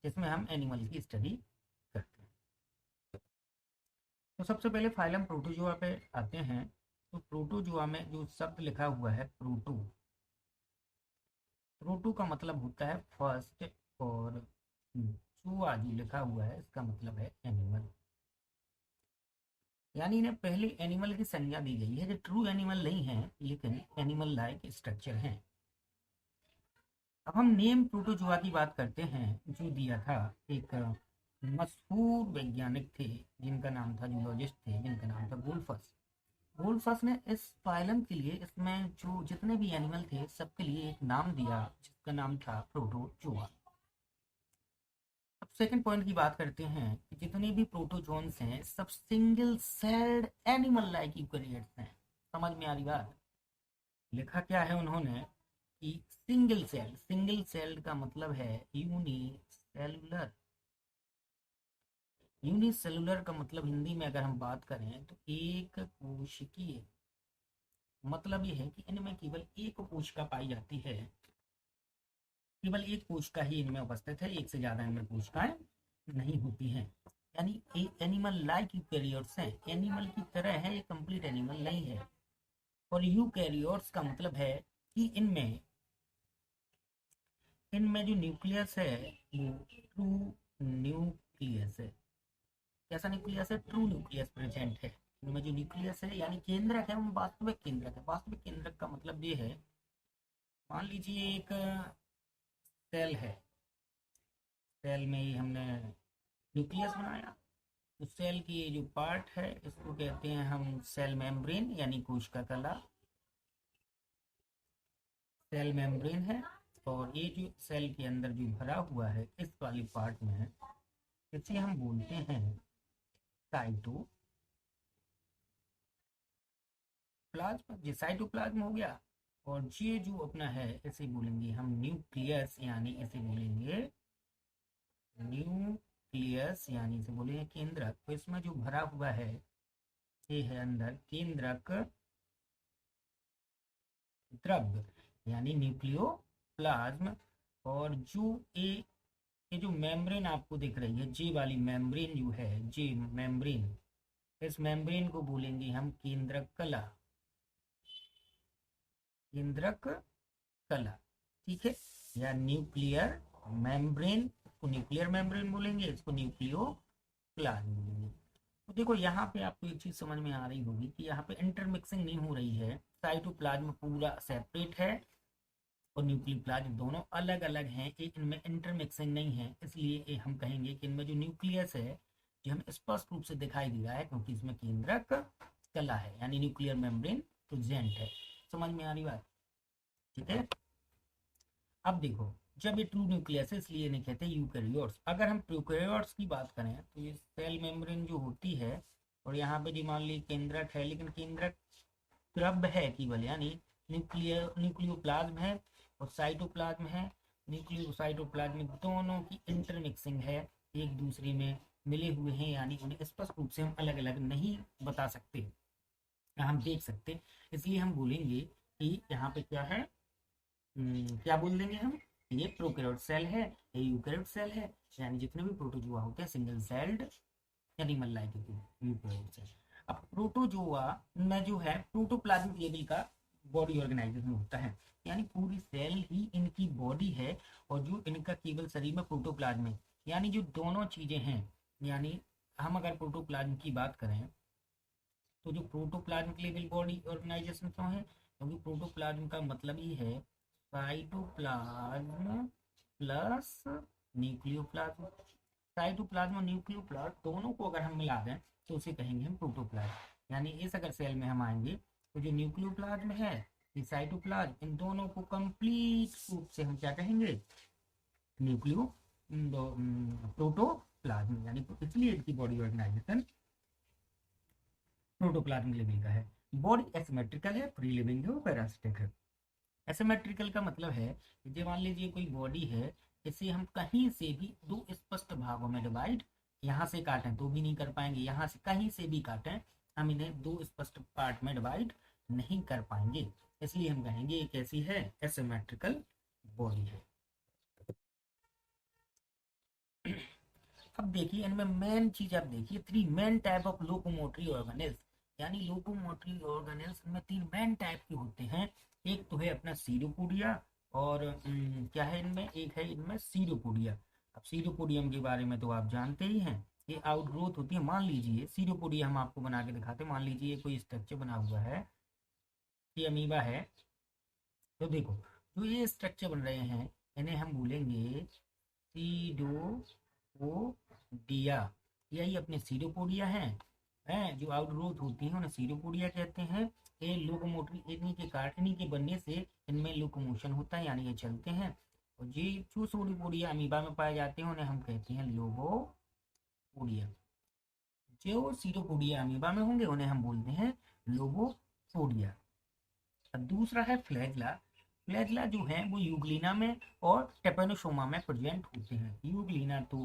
जिसमें हम एनिमल की स्टडी करते हैं। तो सबसे पहले फाइलम प्रोटोजुआ पे आते हैं। तो प्रोटोजुआ में जो शब्द लिखा हुआ है प्रोटो, प्रोटो का मतलब होता है फर्स्ट, और जुआ जो लिखा हुआ है इसका मतलब है एनिमल। यानी इन्हें पहले एनिमल की संज्ञा दी गई है, जो ट्रू एनिमल नहीं है लेकिन एनिमल लाइक स्ट्रक्चर है। अब हम नेम प्रोटोजुआ की बात करते हैं, जो दिया था एक मशहूर वैज्ञानिक थे जिनका नाम था, जूलॉजिस्ट थे जिनका नाम था वुल्फस। वुल्फस ने इस फाइलम के लिए, इसमें जो जितने भी एनिमल थे सबके लिए एक नाम दिया जिसका नाम था प्रोटोजुआ। अब सेकंड पॉइंट की बात करते हैं कि जितने भी प्रोटोजोन्स हैं सब single celled animal like eukaryotes हैं। समझ में आ रही बात? लिखा क्या है उन्होंने कि सिंगल सेल, सिंगल सेल्ड का मतलब है यूनिसेलुलर। यूनिसेलुलर का मतलब हिंदी में अगर हम बात करें तो एक कोशिकीय। मतलब ये है कि इनमें केवल एक कोशिका पाई जाती है, केवल एक कोशिका ही इनमें उपस्थित है, एक से ज्यादा इनमें कोशिकाएं नहीं होती हैं। यानी एनिमल लाइक यूकैरियोट्स हैं, एनिमल की तरह है, ये कंप्लीट एनिमल नहीं है। और यूकैरियोट्स का मतलब है कि इनमें इनमें जो न्यूक्लियस है वो ट्रू न्यूक्लियस है। कैसा न्यूक्लियस है? ट्रू न्यूक्लियस प्रेजेंट है इनमें। जो न्यूक्लियस है यानी केंद्रक है, वो वास्तविक केंद्रक है। वास्तविक केंद्रक का मतलब ये है, मान लीजिए एक सेल है, सेल में ही हमने न्यूक्लियस बनाया, तो सेल की ये जो पार्ट है इसको कहते हैं हम सेल मेम्ब्रेन, यानी कोशिका कला। सेल मेम्ब्रेन है, और ये जो सेल के अंदर जो भरा हुआ है इस वाली पार्ट में है, इसे हम बोलते हैं साइटोप्लाज्म। ये साइटोप्लाज्म हो गया। और ये जो अपना है इसे बोलेंगे हम न्यूक्लियस, यानी इसे बोलेंगे न्यूक्लियस, यानी इसे बोलेंगे केंद्रक। तो इसमें जो भरा हुआ है ये है अंदर केंद्रक द्रव्य, यानी न्यूक्लियोप्लाज्म। और जो ये जो मेम्ब्रेन आपको दिख रही है, जे वाली मेम्ब्रेन जो है, जे मेम्ब्रेन, इस मेम्ब्रेन को बोलेंगे हम केंद्रक कला, केंद्रक कला। ठीक है, या न्यूक्लियर मेम्ब्रेन, को न्यूक्लियर मेम्ब्रेन बोलेंगे, इसको न्यूक्लियो प्लाज्म बोलेंगे। तो देखो यहाँ पे आपको एक चीज समझ में आ रही होगी कि यहाँ पे इंटरमिक्सिंग नहीं हो रही है। साइटोप्लाज्म पूरा सेपरेट है और न्यूक्लियोप्लाज्म दोनों अलग अलग हैं, एक इनमें इंटरमिक्सिंग नहीं है। इसलिए हम कहेंगे कि इनमें जो न्यूक्लियस है जो हमें स्पष्ट रूप से दिखाई दे रहा है, क्योंकि इसमें केंद्रक कला है, यानी न्यूक्लियर मेम्ब्रेन प्रेजेंट है। समझ में आ रही बात? ठीक है। अब देखो, जब ये ट्रू न्यूक्लियस है इसलिए नहीं कहते यूकैरियोट्स। अगर हम प्रोकैरियोट्स की बात करें तो ये सेल मेम्ब्रेन जो होती है, और यहाँ पे जी मान ली केंद्रक है, लेकिन केंद्रक द्रव्य है केवल, यानी न्यूक्लियोप्लाज्म है और साइटोप्लाज्म है। न्यूक्लियोसाइटोप्लाज्म दोनों की इंटरमिक्सिंग है, एक दूसरे में मिले हुए हैं, यानी उन्हें स्पष्ट रूप से हम अलग अलग नहीं बता सकते, हम देख सकते। इसलिए हम बोलेंगे कि यहाँ पे क्या है, क्या बोल देंगे हम, ये प्रोकैरियोट सेल है, ये यूकैरियोट सेल है। यानी जितने भी प्रोटोजुआ होते हैं single celled animal like eukaryote cell. अब प्रोटोजुआ में जो है प्रोटोप्लाज्मिक लेवल का बॉडी ऑर्गेनाइजेशन होता है, यानी पूरी सेल ही इनकी बॉडी है, और जो इनका केवल शरीर में प्रोटोप्लाज्म है। यानी जो दोनों चीजें हैं, यानी हम अगर प्रोटोप्लाज्म की बात करें तो जो प्रोटोप्लाज्म लेवल बॉडी ऑर्गेनाइजेशन क्यों है, क्योंकि प्रोटोप्लाज्म का मतलब ही है साइटोप्लाज्म प्लस न्यूक्लियोप्लाज्म। साइटोप्लाज्म और न्यूक्लियोप्लाज्म दोनों को अगर हम मिला दें तो उसे कहेंगे हम प्रोटोप्लाज्म। यानी इस अगर सेल में हम आएंगे तो जो न्यूक्लियोप्लाज्म है, ये साइटोप्लाज्म, इन दोनों को कंप्लीट रूप से हम क्या कहेंगे, न्यूक्लियो प्रोटोप्लाज्म। यानी इसलिए इसकी बॉडी ऑर्गेनाइजेशन प्रोटोप्लाज्म लेवल का है। बॉडी एसिमेट्रिकल है, फ्री लिविंग है, पैरासिटिक है। एसिमेट्रिकल का मतलब है कि मान लीजिए कोई बॉडी है, इसे हम कहीं से भी दो स्पष्ट भागों में डिवाइड, यहाँ से काटें तो भी नहीं कर पाएंगे, यहाँ से कहीं से भी काटें हम इन्हें दो स्पष्ट पार्ट में डिवाइड नहीं कर पाएंगे। इसलिए हम कहेंगे ये कैसी है, एसिमेट्रिकल बॉडी है। अब देखिए इनमें मेन चीज आप देखिए, three main type of locomotory organelles, यानी लोकोमोटरी ऑर्गेनेल्स में तीन मेन टाइप के होते हैं। एक तो है अपना सीरोपोडिया, और क्या है इनमें, एक है इनमें सीरोपोडिया। अब सीरोपोडियम के बारे में तो आप जानते ही हैं, ये आउटग्रोथ होती है। मान लीजिए सीरोपोडिया हम आपको बना के दिखाते हैं, मान लीजिए कोई स्ट्रक्चर बना हुआ है, ये अमीबा है, तो देखो जो ये स्ट्रक्चर बन रहे हैं इन्हें हम बोलेंगे सीडोपोडिया। यही अपने सीडोपोडिया हैं जो आउटग्रोथ होती हैं उन्हें सीडोपोडिया कहते हैं। ये लोकोमोटरी, इन्हीं के बनने से इनमें लोकोमोशन होता है, यानी ये चलते हैं। और ये जो सूडोपोडिया अमीबा में पाए जाते हैं उन्हें हम कहते हैं लोबोपोडिया। जो सीडोपोडिया अमीबा में होंगे उन्हें हम बोलते हैं लोबोपोडिया। दूसरा है फ्लैगला। फ्लैगला जो है वो यूग्लिना में और टेपेनोसोमा में प्रेजेंट होते हैं। यूग्लिना तो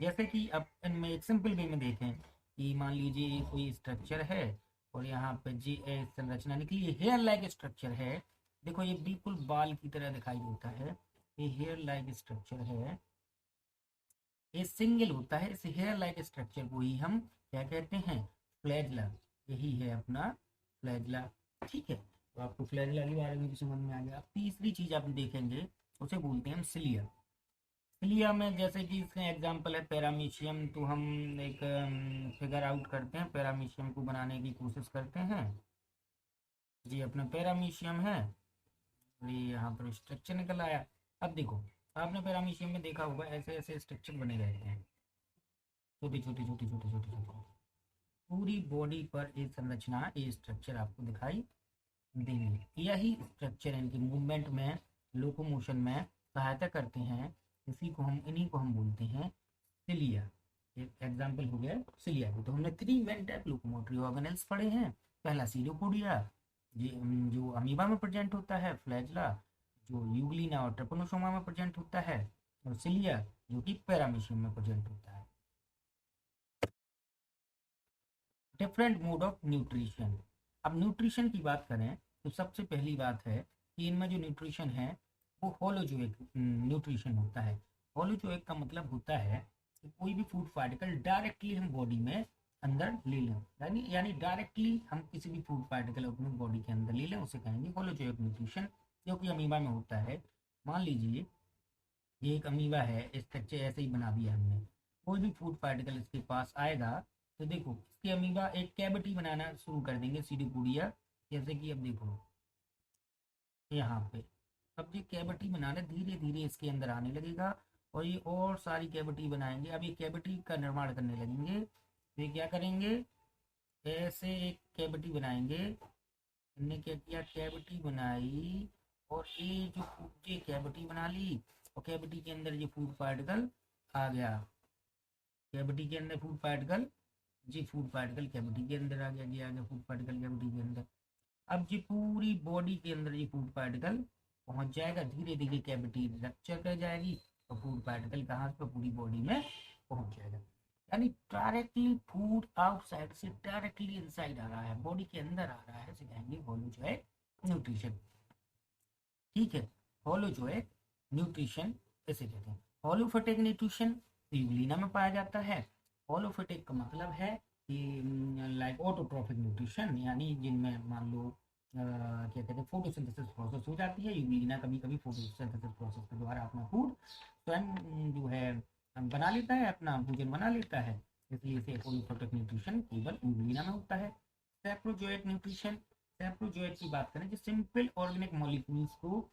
जैसे कि अब इनमें एक सिंपल वे में देखें कि मान लीजिए कोई स्ट्रक्चर है और यहाँ पे जी संरचना निकली, हेयर लाइक स्ट्रक्चर है। देखो ये बिल्कुल बाल की तरह दिखाई देता है, ये हेयर लाइक स्ट्रक्चर है, ये सिंगल होता है। इस हेयर लाइक स्ट्रक्चर को ही हम क्या कहते हैं, फ्लैगला। यही है अपना फ्लैगला। ठीक है, तो आपको फ्लैगला के बारे में भी समझ में आ गया। अब तीसरी चीज आप देखेंगे उसे बोलते हैं हम सिलिया। सिलिया में जैसे कि इसका एग्जांपल है पैरामीशियम, तो हम एक फिगर आउट करते हैं, पैरामीशियम को बनाने की कोशिश करते हैं। जी अपना पैरामीशियम है, ये यहाँ पर स्ट्रक्चर निकल आया। अब देखो आपने पैरामीशियम में देखा होगा ऐसे ऐसे स्ट्रक्चर बने रहते हैं, छोटी छोटी छोटी छोटी छोटी छोटी, पूरी बॉडी पर ये संरचना, ये स्ट्रक्चर आपको दिखाई देंगे। यही स्ट्रक्चर इनके मूवमेंट में, लोकोमोशन में सहायता करते हैं। इन्हीं को हम बोलते हैं सिलिया। एक एग्जांपल हो गया सिलिया की। तो हमने three main type locomotory organelles पढ़े हैं। पहला सीरोपोडिया जो अमीबा में प्रेजेंट होता है, फ्लैगला जो यूग्लिना और ट्रेपनोसोमा में प्रेजेंट होता है, और सिलिया जो कि पैरामीशियम में प्रेजेंट होता है। Different mode of nutrition. अब न्यूट्रिशन की बात करें तो सबसे पहली बात है कि इनमें जो न्यूट्रिशन है वो होलोजोइक न्यूट्रिशन होता है। होलोजोइक का मतलब होता है कि कोई भी फूड पार्टिकल डायरेक्टली हम बॉडी में अंदर ले लें, यानी डायरेक्टली हम किसी भी फूड पार्टिकल अपनी बॉडी के अंदर ले लें, उसे कहेंगे होलोजोइक न्यूट्रिशन, जो कि अमीबा में होता है। मान लीजिए ये एक अमीबा है, स्ट्रक्चर ऐसे ही बना दिया हमने, कोई भी फूड पार्टिकल इसके पास आएगा तो देखो इसके अमीबा एक कैविटी बनाना शुरू कर देंगे, सीडोपोडिया। जैसे कि अब देखो यहाँ पे, अब ये कैविटी बनाना धीरे धीरे इसके अंदर आने लगेगा और ये और सारी कैविटी बनाएंगे। अब ये कैविटी का निर्माण करने लगेंगे, तो ये क्या करेंगे, ऐसे एक कैविटी बनाएंगे। इनने क्या किया, कैविटी बनाई, और ये कैविटी बना ली, और कैविटी के अंदर ये फूड पार्टिकल आ गया। कैविटी के अंदर फूड पार्टिकल, जी फूड पार्टिकल कैविटी के अंदर आ गया, ये आ गया फूड पार्टिकल कैविटी के अंदर। अब ये पूरी बॉडी के अंदर ये फूड पार्टिकल पहुंच जाएगा, धीरे धीरे कैविटी रप्चर कर जाएगी और फूड पार्टिकल कहाँ पर, पूरी बॉडी में पहुंच जाएगा। यानी डायरेक्टली फूड आउटसाइड से डायरेक्टली इनसाइड आ रहा है, बॉडी के अंदर आ रहा है, सिखाएंगे होलोजोइक न्यूट्रिशन। ठीक है, होलोजोइक न्यूट्रिशन इसे कहते हैं। होलोफिटिक न्यूट्रिशन यूग्लिना में पाया जाता है। होलोफिटिक का मतलब है कि लाइक ऑटोट्रॉफिक न्यूट्रिशन, यानी जिनमें मान लो क्या कहते हैं फोटोसिंथेसिस प्रोसेस हो जाती है। यूग्लिना कभी कभी फोटोसिंथेसिस प्रोसेस के द्वारा अपना फूड स्वयं जो है बना लेता है, अपना भोजन बना लेता है, इसलिए इसे होलोफिटिक न्यूट्रिशन केवल यूग्लिना में होता है। सैप्रोजोइक न्यूट्रिशन, सैप्रोजोइक की बात करें जो सिंपल ऑर्गेनिक मॉलिक्यूल्स को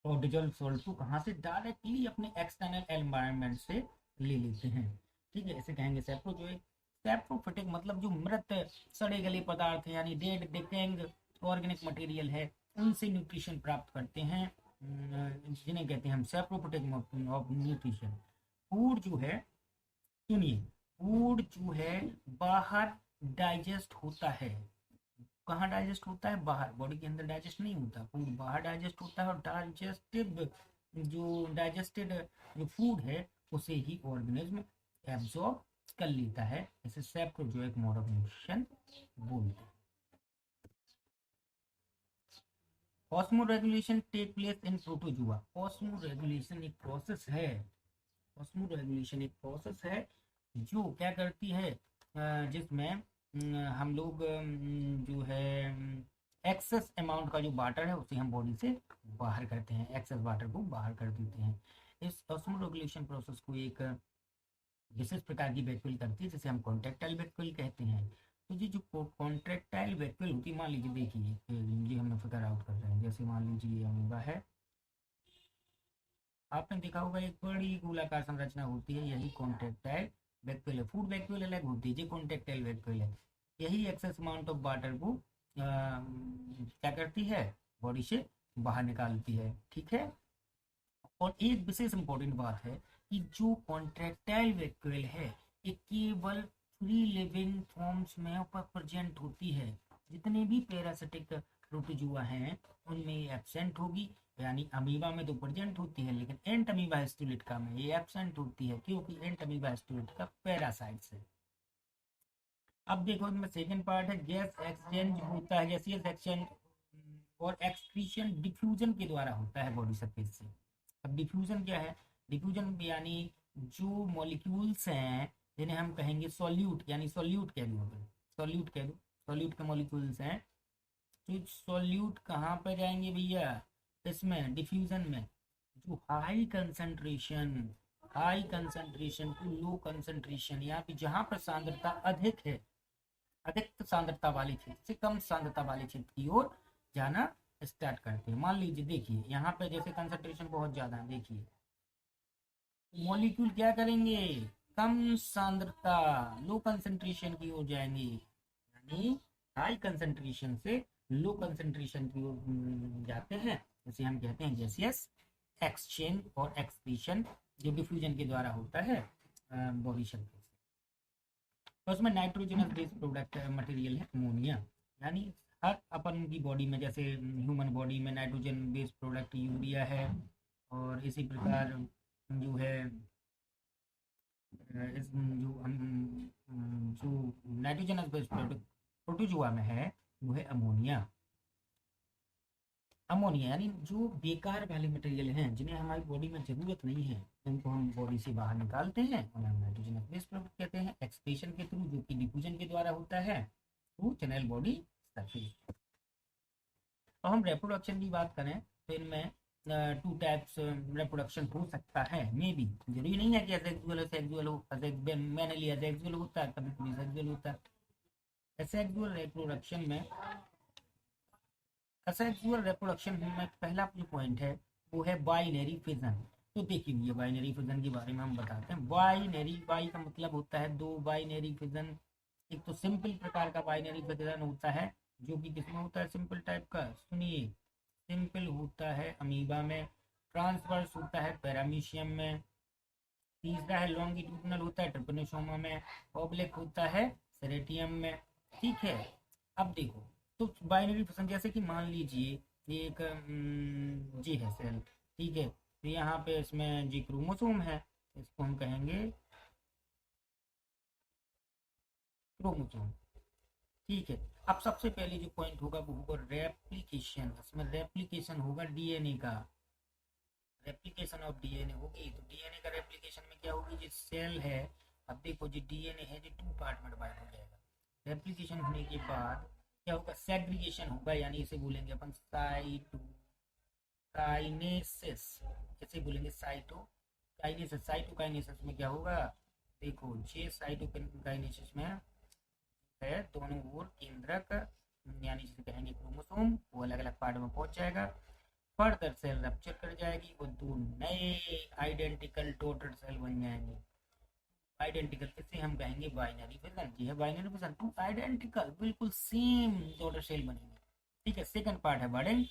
और डिजॉल्व सॉल्ट को कहाँ से, डायरेक्टली अपने एक्सटर्नल एनवायरनमेंट से ले लेते हैं। ठीक है, इसे कहेंगे सैप्रोजोइक। सैप्रोफिटिक मतलब जो मृत सड़े गले पदार्थ है, यानी डेड डिकेइंग ऑर्गेनिक मटेरियल है, उनसे न्यूट्रिशन प्राप्त करते हैं, जिन्हें कहते हैं हम सैप्रोफिटिक ऑफ न्यूट्रिशन। फूड जो है, सुनिए, फूड जो है बाहर डाइजेस्ट होता है। कहाँ डाइजेस्ट होता है, बाहर, बॉडी के अंदर डाइजेस्ट नहीं होता, फूड बाहर डाइजेस्ट होता है। और डाइजेस्टेड जो फूड है उसे ही ऑर्गेनिज्म एब्जॉर्ब कर लेता है। इसे सैप्रोजोइक मोड ऑफ न्यूट्रिशन बोलते हैं। Osmoregulation take place in protozoa. Osmoregulation एक प्रोसेस है ऑस्मो रेगुलेशन एक प्रोसेस है जो क्या करती है, जिसमें हम लोग जो है एक्सेस अमाउंट का जो वाटर है उसे हम बॉडी से बाहर करते हैं, एक्सेस वाटर को बाहर कर देते हैं। इस ऑस्मो रेगुलेशन प्रोसेस को एक विशेष प्रकार की वैक्यूल करती है जिसे हम कॉन्ट्रैक्टाइल वैक्यूल कहते हैं। तो ये जो कॉन्ट्रैक्टाइल वैक्यूल होती है, मान लीजिए देखिए ये हमने फिगर आउट कर रहे हैं, जैसे मान लीजिए ये अमीबा है, आपने देखा होगा एक बड़ी गोलाकार संरचना होती है, यही कॉन्ट्रैक्टाइल वैक्यूल है। फूड वैक्यूल अलग होती है, ये कॉन्ट्रैक्टाइल वैक्यूल है। यही एक्सेस अमाउंट ऑफ वाटर को क्या करती है, बॉडी से बाहर निकालती है, ठीक है। और एक विशेष इंपॉर्टेंट बात है कि जो कॉन्ट्रैक्टाइल वैक्यूल है ये केवल फ्री लिविंग फॉर्म्स में प्रेजेंट होती है। जितने भी पैरासिटिक प्रोटोजुआ हैं उनमें ये एब्सेंट होगी, यानी अमीबा में तो प्रेजेंट होती है लेकिन एंट अमीबा हिस्टोलिटिका में ये एब्सेंट होती है, क्योंकि एंट अमीबा हिस्टोलिटिका पैरासाइट्स है। अब देखो इसमें सेकंड पार्ट है, गैस एक्सचेंज होता है, गैसियस एक्सचेंज और एक्सक्रीशन डिफ्यूजन के द्वारा होता है बॉडी सरफेस से। अब डिफ्यूजन क्या है, डिफ्यूजन यानी जो मॉलिक्यूल्स हैं जिन्हें हम कहेंगे सॉल्यूट, यानी सॉल्यूट कह दो, सॉल्यूट कह दो, सॉल्यूट के मॉलिक्यूल्स हैं, तो सॉल्यूट कहाँ पर जाएंगे भैया, इसमें डिफ्यूजन में जो high concentration to low concentration, यहाँ पे जहाँ पर सांद्रता अधिक है, अधिक सांद्रता वाले क्षेत्र से कम सांद्रता वाले क्षेत्र की ओर जाना स्टार्ट करते हैं। मान लीजिए देखिए यहाँ पे जैसे कंसंट्रेशन बहुत ज्यादा है, देखिए मॉलिक्यूल क्या करेंगे, कम सांद्रता लो कंसंट्रेशन की ओर जाएंगे, यानी हाई कंसंट्रेशन से लो कंसंट्रेशन की ओर जाते हैं, जैसे हम कहते हैं गैसियस एक्सचेंज और एक्सक्रीशन जो डिफ्यूजन के द्वारा होता है बॉडी सरफेस। तो उसमें नाइट्रोजनस बेस प्रोडक्ट मटेरियल है अमोनिया, यानी हर अपन की बॉडी में, जैसे ह्यूमन बॉडी में नाइट्रोजन बेस प्रोडक्ट यूरिया है, और इसी प्रकार जो है इस जो हम जो नाइट्रोजनस बेस प्रोडक्ट प्रोटोजुआ में है वो है अमोनिया। अमोनिया यानी जो बेकार वाले मटेरियल हैं जिन्हें हमारी बॉडी में जरूरत नहीं है, उनको हम बॉडी से बाहर निकालते हैं और हम नाइट्रोजनस बेस प्रोडक्ट कहते हैं, एक्सक्रीशन के थ्रू जो कि डिफ्यूजन के द्वारा होता है थ्रू चैनल बॉडी सरफेस। और हम रिप्रोडक्शन की बात करें तो इनमें 2 टाइप्स रिप्रोडक्शन हो सकता है, मे बी, जरूरी नहीं है कि असेक्सुअल हो, सेक्सुअल हो, मैनली असेक्सुअल होता है, कभी कभी सेक्सुअल होता है। असेक्सुअल रिप्रोडक्शन में, असेक्सुअल रिप्रोडक्शन में पहला जो पॉइंट है वो है बाइनरी फिजन। तो देखिए ये बाइनरी फिजन के बारे में हम बताते हैं। बाइनरी, बाई का मतलब होता है दो, बाइनरी फिजन एक तो सिंपल प्रकार का बाइनरी फिजन होता है जो कि किसमें होता है, सिंपल टाइप का, सुनिए, सिंपल होता है अमीबा में, ट्रांसवर्स होता है पैरामीशियम में, तीसरा है लॉन्गिट्यूडनल होता है ट्रिपनोसोमा में, ऑब्लिक होता है सेरेटियम में, ठीक है। अब देखो तो बाइनरी फिजन जैसे कि मान लीजिए एक जी है सेल, ठीक है, तो यहाँ पे इसमें जी क्रोमोसोम है, इसको हम कहेंगे क्रोमोसोम, ठीक है। अब सबसे पहले जो पॉइंट होगा वो होगा रेप्लिकेशन, इसमें रेप्लिकेशन होगा डीएनए का, रेप्लिकेशन ऑफ डीएनए होगी। तो डीएनए का रेप्लिकेशन में क्या होगी, जो सेल है, अब देखो जो डीएनए है जो 2 पार्ट में डिवाइड हो जाएगा। रेप्लिकेशन होने के बाद क्या होगा, सेग्रीगेशन होगा, यानी इसे बोलेंगे अपन साइटोकाइनेसिस, इसे बोलेंगे साइटोकाइनेसिस। साइटोकाइनेसिस में क्या होगा, देखो ये साइटोकाइनेसिस में है दोनों ओर केंद्रक, यानी जिसे कहेंगे क्रोमोसोम, वो अलग अलग पार्ट में पहुंच जाएगा, फर्दर सेल रप्चर कर जाएगी और 2 नए आइडेंटिकल डॉटर सेल बन जाएंगे। आइडेंटिकल इसे हम कहेंगे बाइनरी फिजन, जी है बाइनरी फिजन, 2 आइडेंटिकल बिल्कुल सेम डॉटर सेल बनेंगे, ठीक है। सेकंड पार्ट है बर्डिंग,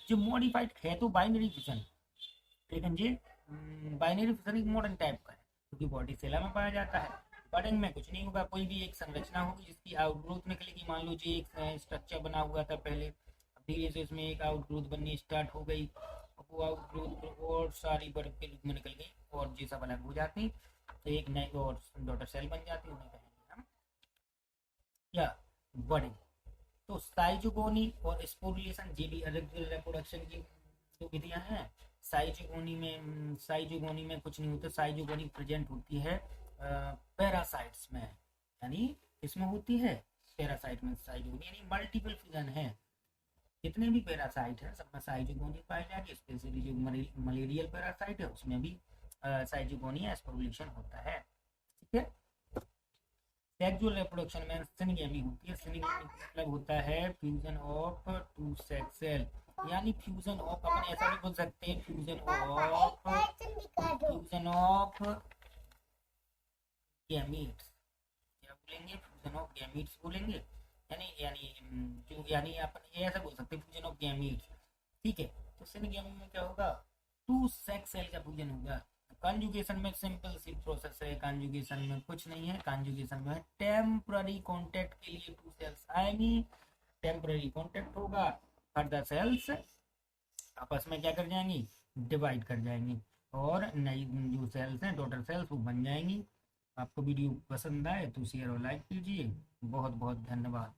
जो मॉडिफाइड है तो बाइनरी फिजन, लेकिन ये बाइनरी फिजन एक मॉडर्न टाइप का है क्योंकि बॉडी सेला में पाया जाता है। बर्डिंग में कुछ नहीं होगा, कोई भी एक संरचना होगी जिसकी आउटग्रोथ निकलेगी, मान लो जी एक स्ट्रक्चर बना हुआ था पहले, धीरे से उसमें एक आउटग्रोथ बननी स्टार्ट हो गई, वो आउटग्रोथ और सारी बर्ड के रूप में निकल गई और ये सब अलग हो जाती, तो एक नई और डॉटर सेल बन जाती है, उन्हें कहेंगे हम क्या, बर्डिंग। तो साइजोगोनी और स्पोरुलेशन ये भी अलग रिप्रोडक्शन की जो विधियां हैं, साइजोगोनी में कुछ नहीं होता। साइजोगोनी प्रेजेंट होती है पैरासाइट्स में, यानी इसमें होती है पैरासाइट में साइजोगोनी, यानी मल्टीपल फ्यूजन है। जितने भी पैरासाइट है सब में साइजोगोनी पाई जाएगी, स्पेशली जो मलेरियल पैरासाइट है उसमें भी साइजोगोनी एस्पोरुलेशन होता है। ठीक है। सेक्सुअल रिप्रोडक्शन में सिनगेमी होती है। सिनगेमी मतलब होता है fusion of two sex cell, यानी फ्यूजन ऑफ, अपन ऐसा भी बोल सकते हैं फ्यूजन ऑफ गैमीट्स। क्या बोलेंगे? फ्यूजन ऑफ गैमीट्स बोलेंगे, यानी यानी अपन ये ऐसा बोल सकते हैं फ्यूजन ऑफ गैमीट्स। ठीक है। तो सिनगेमी में क्या होगा? टू सेक्स सेल का फ्यूजन होगा। कंजुगेशन में सिंपल सी प्रोसेस है, कंजुगेशन में कुछ नहीं है। कंजुगेशन में टेम्पररी कॉन्टेक्ट के लिए टू सेल्स आएंगी, टेम्पररी कॉन्टेक्ट होगा, फर्दर सेल्स आपस में क्या कर जाएंगी? डिवाइड कर जाएंगी, और नई जो सेल्स हैं, टोटल सेल्स, वो बन जाएंगी। आपको वीडियो पसंद आए तो शेयर और लाइक कीजिए। बहुत बहुत धन्यवाद।